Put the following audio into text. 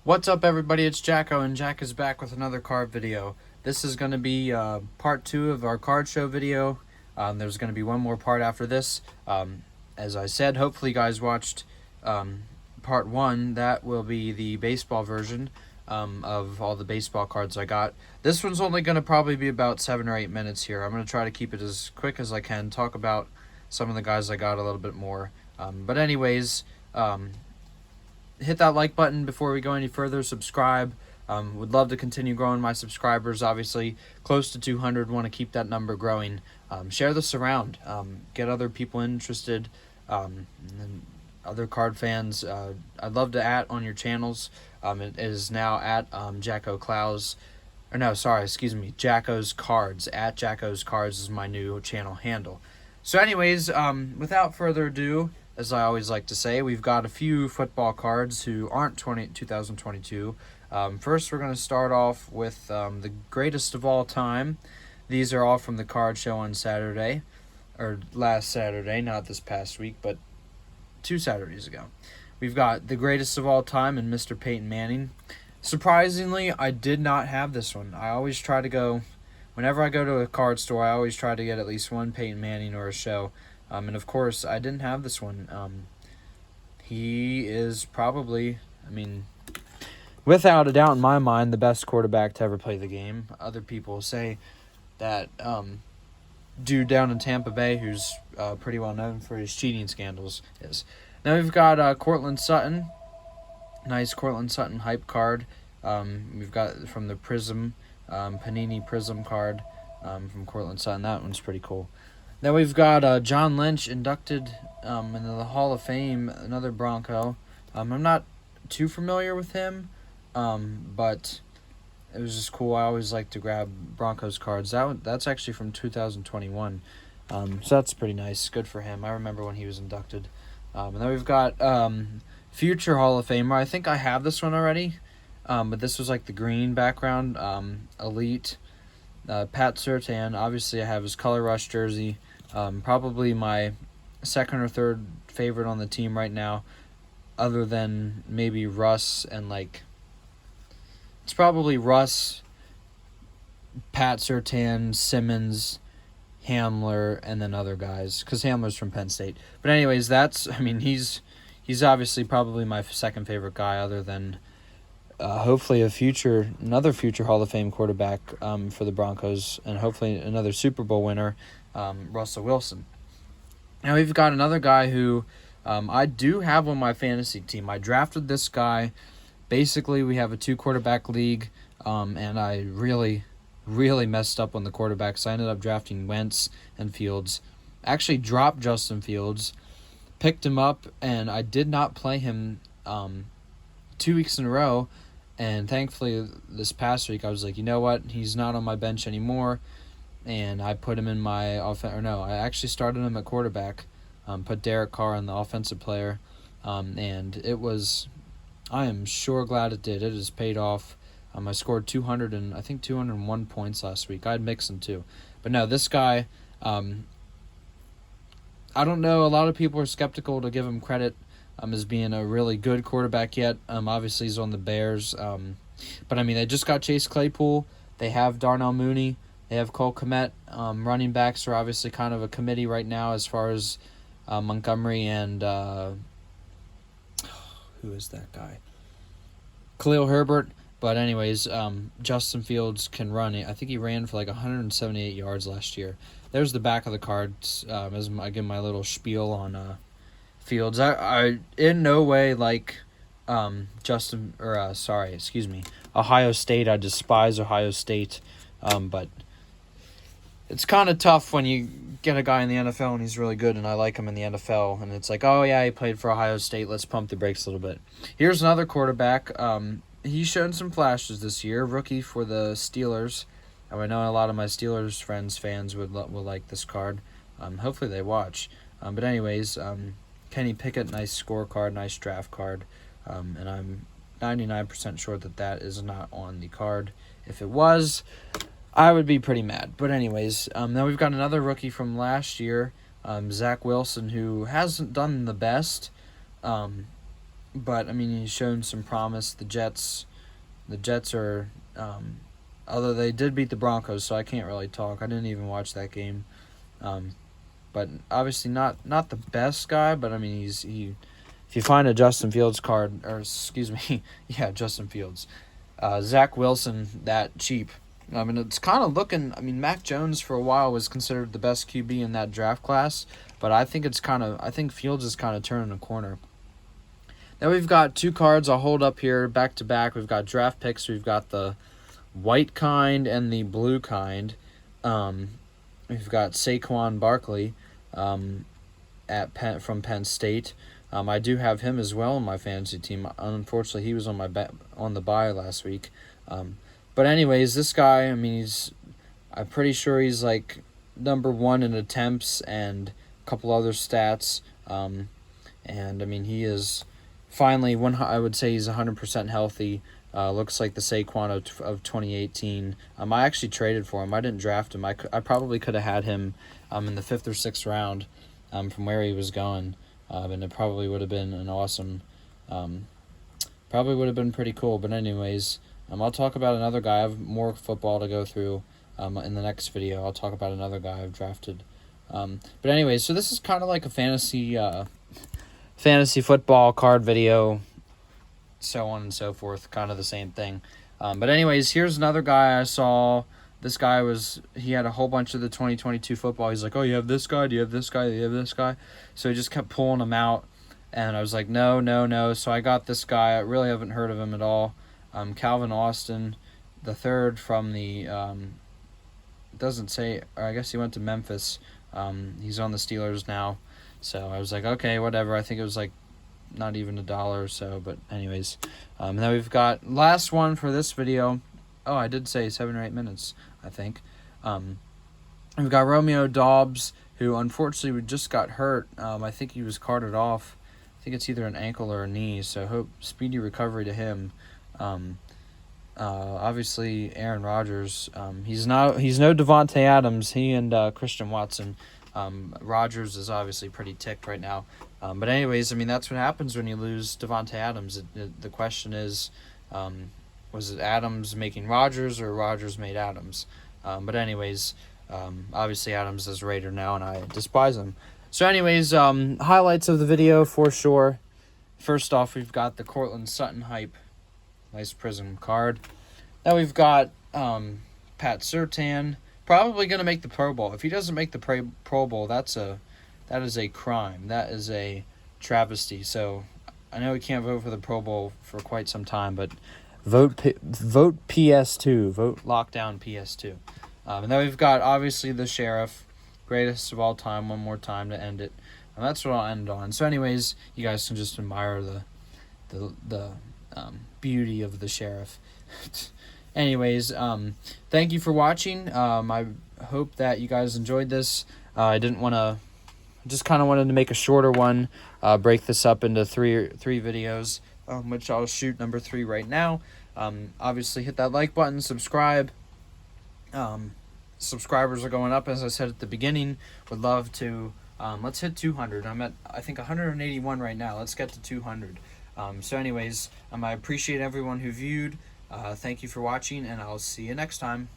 What's up, everybody? It's Jacko, and Jack is back with another card video. This is going to be part 2 of our card show video. There's going to be one more part after this. As I said, hopefully you guys watched part 1. That will be the baseball version of all the baseball cards I got. This one's only going to probably be about 7 or 8 minutes here. I'm going to try to keep it as quick as I can, talk about some of the guys I got a little bit more. But anyways, hit that like button before we go any further. Subscribe. Would love to continue growing my subscribers. Obviously, close to 200. Want to keep that number growing. Share this around. Get other people interested. And other card fans. I'd love to on your channels. It is now at Jacko Clows. Or no, sorry, excuse me. Jacko's Cards. At Jacko's Cards is my new channel handle. So anyways, without further ado, as I always like to say, we've got a few football cards who aren't 2022. First, we're going to start off with the greatest of all time. These are all from the card show on Saturday, or last Saturday, not this past week, but 2 Saturdays ago. We've got the greatest of all time and Mr. Peyton Manning. Surprisingly, I did not have this one. I always try to go, whenever I go to a card store, I always try to get at least one Peyton Manning or a show. And of course, I didn't have this one. He is probably, without a doubt in my mind, the best quarterback to ever play the game. Other people say that dude down in Tampa Bay, who's pretty well known for his cheating scandals, is. Now we've got Cortland Sutton. Nice Cortland Sutton hype card. We've got from the Prism, Panini Prism card from Cortland Sutton. That one's pretty cool. Then we've got John Lynch inducted into the Hall of Fame, another Bronco. I'm not too familiar with him, but it was just cool. I always like to grab Broncos cards. That's actually from 2021, so that's pretty nice. Good for him. I remember when he was inducted. And then we've got future Hall of Famer. I think I have this one already, but this was like the green background, Elite. Pat Surtain. Obviously, I have his Color Rush jersey. Probably my second or third favorite on the team right now, other than maybe Russ and it's probably Russ, Pat Surtain, Simmons, Hamler, and then other guys, because Hamler's from Penn State. But anyways, he's obviously probably my second favorite guy, other than hopefully another future Hall of Fame quarterback for the Broncos, and hopefully another Super Bowl winner, Russell Wilson. Now we've got another guy who I do have on my fantasy team. I drafted this guy. Basically, we have a 2-quarterback league, and I really, really messed up on the quarterbacks. I ended up drafting Wentz and Fields. Actually dropped Justin Fields, picked him up, and I did not play him 2 weeks in a row. And thankfully, this past week, I was like, you know what? He's not on my bench anymore. And I put him in my I actually started him at quarterback. Put Derek Carr on the offensive player. And I am sure glad it did. It has paid off. I scored 201 points last week. I had Mixon too. But no, this guy, I don't know. A lot of people are skeptical to give him credit as being a really good quarterback yet. Obviously, he's on the Bears. But, they just got Chase Claypool. They have Darnell Mooney. They have Cole Kmet. Running backs are obviously kind of a committee right now as far as Montgomery and who is that guy? Khalil Herbert. But anyways, Justin Fields can run. I think he ran for 178 yards last year. There's the back of the cards as I give my little spiel on Fields. I in no way Ohio State. I despise Ohio State, but it's kind of tough when you get a guy in the NFL and he's really good and I like him in the NFL, and it's like, oh yeah, he played for Ohio State, let's pump the brakes a little bit. Here's another quarterback. He's shown some flashes this year. Rookie for the Steelers. I know a lot of my Steelers fans would like this card. Hopefully they watch. But anyways, Kenny Pickett, nice scorecard, nice draft card. And I'm 99% sure that is not on the card. If it was, I would be pretty mad. But anyways, now we've got another rookie from last year, Zach Wilson, who hasn't done the best. but I mean, he's shown some promise. The Jets are, although they did beat the Broncos, so I can't really talk. I didn't even watch that game. But obviously not the best guy, but I mean, if you find a Justin Fields card, or excuse me, yeah, Justin Fields, Zach Wilson that cheap. I mean, it's kind of looking. I mean, Mac Jones for a while was considered the best QB in that draft class, but I think Fields is kind of turning a corner. Now we've got 2 cards I'll hold up here back to back. We've got draft picks. We've got the white kind and the blue kind. We've got Saquon Barkley from Penn State. I do have him as well in my fantasy team. Unfortunately, he was on the bye last week. But anyways, this guy, I mean, I'm pretty sure he's like number 1 in attempts and a couple other stats. And I mean, he is finally I would say he's 100% healthy. Looks like the Saquon of 2018. I actually traded for him. I didn't draft him. I probably could have had him in the 5th or 6th round from where he was going. And it probably would have been an awesome, probably would have been pretty cool. But anyways, I'll talk about another guy. I have more football to go through in the next video. I'll talk about another guy I've drafted. But anyways, so this is kind of like a fantasy football card video, so on and so forth, kind of the same thing. But anyways, here's another guy I saw. This guy he had a whole bunch of the 2022 football. He's like, oh, you have this guy? Do you have this guy? Do you have this guy? So he just kept pulling them out, and I was like, no. So I got this guy. I really haven't heard of him at all. Calvin Austin, the third from the, doesn't say, or I guess he went to Memphis. He's on the Steelers now. So I was like, okay, whatever. I think it was like not even $1 or so, but anyways. Now we've got last one for this video. Oh, I did say 7 or 8 minutes, I think. We've got Romeo Doubs, who unfortunately just got hurt. I think he was carted off. I think it's either an ankle or a knee, so hope speedy recovery to him. Obviously Aaron Rodgers. He's no Devontae Adams. He and Christian Watson. Rodgers is obviously pretty ticked right now. But anyways, I mean, that's what happens when you lose Devontae Adams. The question is, was it Adams making Rodgers or Rodgers made Adams? But anyways, obviously Adams is a Raider now, and I despise him. So anyways, highlights of the video for sure. First off, we've got the Cortland Sutton hype. Nice prism card. Now we've got Pat Surtain. Probably going to make the Pro Bowl. If he doesn't make the Pro Bowl, that is a crime. That is a travesty. So I know he can't vote for the Pro Bowl for quite some time, but vote PS2. Vote lockdown PS2. And then we've got obviously the Sheriff, greatest of all time. One more time to end it, and that's what I'll end on. So anyways, you guys can just admire the beauty of the Sheriff. Anyways, thank you for watching. I hope that you guys enjoyed this. Just kind of wanted to make a shorter one, break this up into three videos, which I'll shoot number 3 right now. Obviously hit that like button, subscribe. Subscribers are going up, as I said at the beginning. Would love to, let's hit 200. I'm at, I think, 181 right now. Let's get to 200. So anyways, I appreciate everyone who viewed. Thank you for watching, and I'll see you next time.